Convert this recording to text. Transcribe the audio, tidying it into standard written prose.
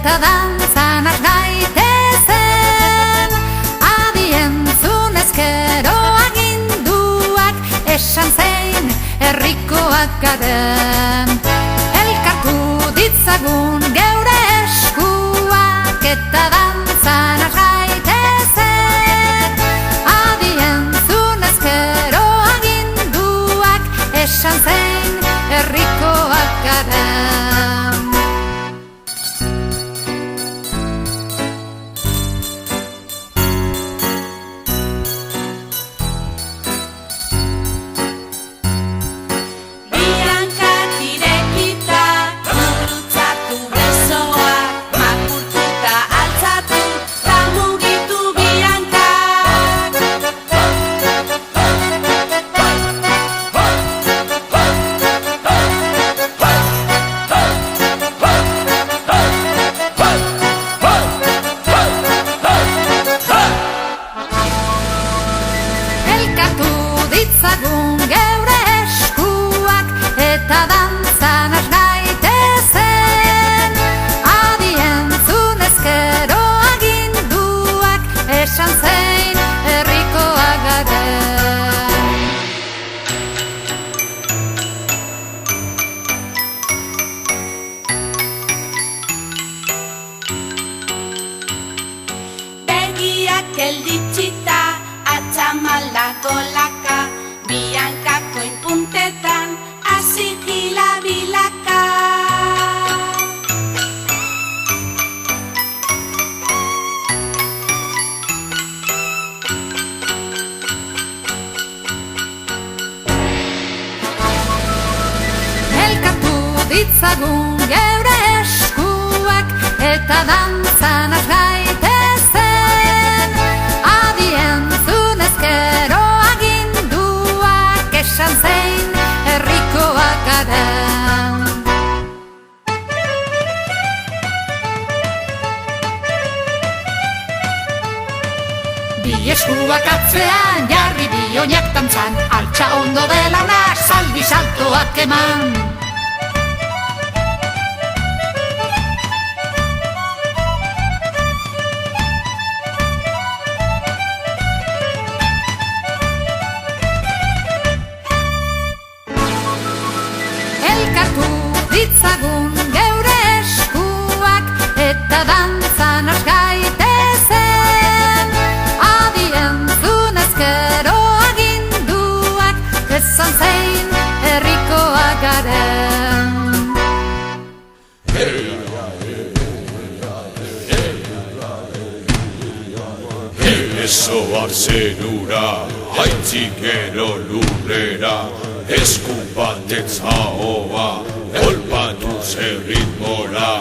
eta dantzan has gaitezen. Adi entzun ezkero aginduak, esan zein herrikoak garen. Elkartu ditzagun geure eskuak, eta dantzan has gaitezen. Adi entzun ezkero aginduak, esan zein herrikoak garen. Ditzagun geure eskuak, eta dantzan has gaitezen. Adi entzun ezkero aginduak, esan zein herrikoak garen. Begiak gelditxita, atxamala golaka, Biankako inpuntetan, hasi gilabilaka. Elkartu ditzagun geure eskuak, eta dantzan has gaitezen. Adi entzun ezkero aginduak, esan zein herrikoak garen. Bi eskuak atzean jarri, bi oinak dantzan, altxa ondo dela ona, salbi saltoak eman. Elkartu ditzagun geure eskuak, eta dantzan has gaitezen. Adi entzun ezkero aginduak, esan zein herrikoak garen. Ezoak zenura, haitzik gero lurrera, esku batek zahoa, kolpatu zer ritmora.